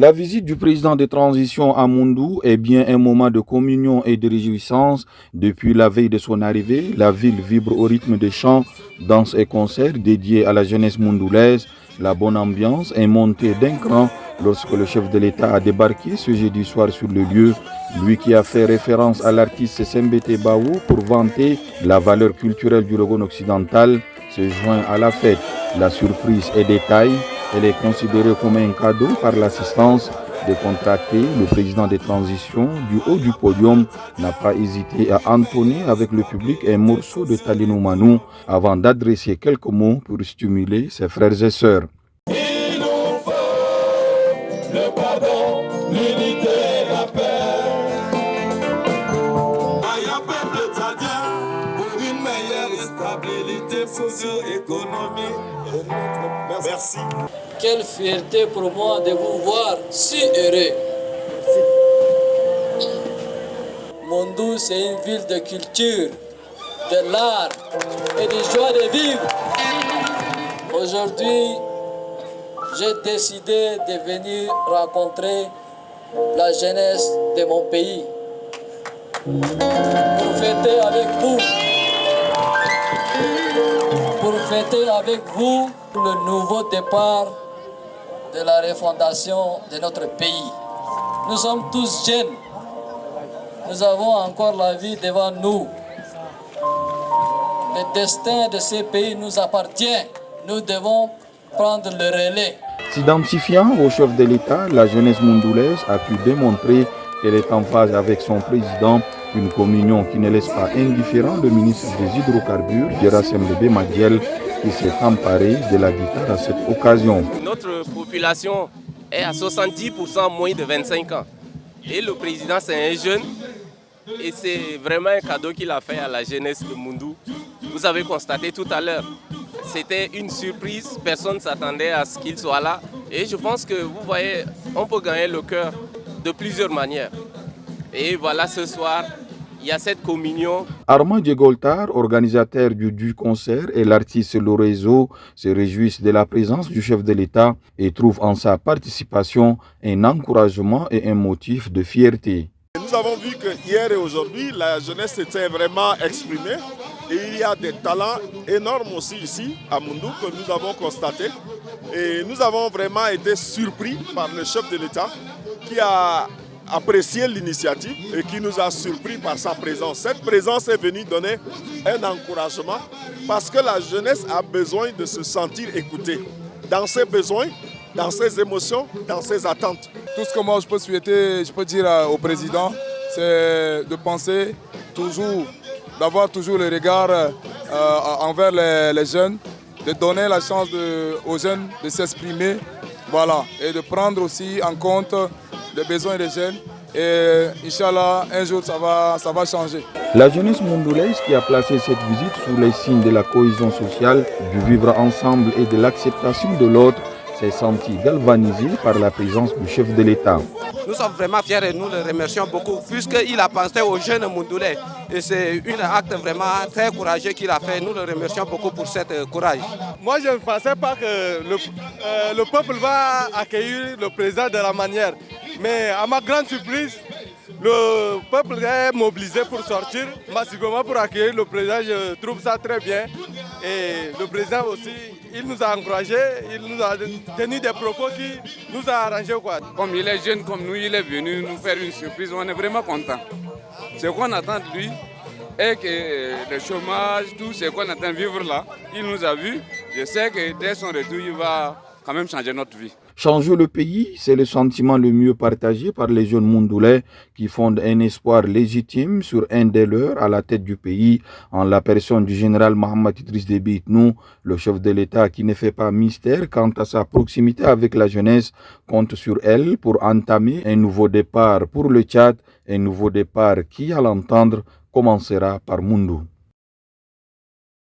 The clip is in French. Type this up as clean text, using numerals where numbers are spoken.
La visite du président de transition à Moundou est bien un moment de communion et de réjouissance. Depuis la veille de son arrivée, la ville vibre au rythme des chants, danses et concerts dédiés à la jeunesse moundoulaise. La bonne ambiance est montée d'un cran lorsque le chef de l'État a débarqué ce jeudi soir sur le lieu. Lui qui a fait référence à l'artiste Sembete Baou pour vanter la valeur culturelle du Logone occidental, se joint à la fête. La surprise est de taille. Elle est considérée comme un cadeau par l'assistance décontractée. Le président des transitions, du haut du podium, n'a pas hésité à entonner avec le public un morceau de Talino Manou avant d'adresser quelques mots pour stimuler ses frères et sœurs. Il nous faut le pardon, l'unité et la paix. Un peuple tchadien pour une meilleure stabilité socio-économique. Merci. Quelle fierté pour moi de vous voir si heureux. Moundou, c'est une ville de culture, de l'art et de joie de vivre. Aujourd'hui, j'ai décidé de venir rencontrer la jeunesse de mon pays pour fêter avec vous. Pour fêter avec vous le nouveau départ de la refondation de notre pays. Nous sommes tous jeunes. Nous avons encore la vie devant nous. Le destin de ce pays nous appartient. Nous devons prendre le relais. S'identifiant au chef de l'État, la jeunesse moundoulaise a pu démontrer qu'elle est en phase avec son président, une communion qui ne laisse pas indifférent le ministre des Hydrocarbures, Gerasim Lebe Madiel, qui s'est emparé de la guitare à cette occasion. Notre population est à 70% moins de 25 ans. Et le président, c'est un jeune. Et c'est vraiment un cadeau qu'il a fait à la jeunesse de Moundou. Vous avez constaté tout à l'heure, c'était une surprise. Personne ne s'attendait à ce qu'il soit là. Et je pense que vous voyez, on peut gagner le cœur de plusieurs manières. Et voilà, ce soir, il y a cette communion. Armand Djegoltar, organisateur du concert, et l'artiste Lorenzo se réjouissent de la présence du chef de l'État et trouvent en sa participation un encouragement et un motif de fierté. Nous avons vu que hier et aujourd'hui, la jeunesse s'était vraiment exprimée et il y a des talents énormes aussi ici à Moundou que nous avons constatés. Et nous avons vraiment été surpris par le chef de l'État qui a apprécié l'initiative et qui nous a surpris par sa présence. Cette présence est venue donner un encouragement parce que la jeunesse a besoin de se sentir écoutée dans ses besoins, dans ses émotions, dans ses attentes. Tout ce que moi je peux souhaiter, je peux dire au président, c'est de penser toujours, d'avoir toujours le regard envers les jeunes, de donner la chance aux jeunes de s'exprimer, voilà, et de prendre aussi en compte les besoins des jeunes. Et Inch'Allah, un jour ça va changer. La jeunesse moundoulaise qui a placé cette visite sous les signes de la cohésion sociale, du vivre ensemble et de l'acceptation de l'autre, s'est senti galvanisé par la présence du chef de l'État. Nous sommes vraiment fiers et nous le remercions beaucoup puisqu'il a pensé aux jeunes moundoulais. Et c'est un acte vraiment très courageux qu'il a fait. Nous le remercions beaucoup pour ce courage. Moi, je ne pensais pas que le peuple va accueillir le président de la manière. Mais à ma grande surprise, le peuple est mobilisé pour sortir massivement pour accueillir le président. Je trouve ça très bien. Et le président aussi, il nous a encouragés, il nous a tenu des propos qui nous a arrangés. Comme il est jeune comme nous, il est venu nous faire une surprise. On est vraiment content. Ce qu'on attend de lui est que le chômage, tout ce qu'on attend de vivre là, il nous a vus. Je sais que dès son retour, il va quand même changer notre vie. Changer le pays, c'est le sentiment le mieux partagé par les jeunes moundoulais qui fondent un espoir légitime sur un des leurs à la tête du pays, en la personne du général Mohamed Idriss Déby Itnou, le chef de l'État qui ne fait pas mystère quant à sa proximité avec la jeunesse, compte sur elle pour entamer un nouveau départ pour le Tchad, un nouveau départ qui, à l'entendre, commencera par Moundou.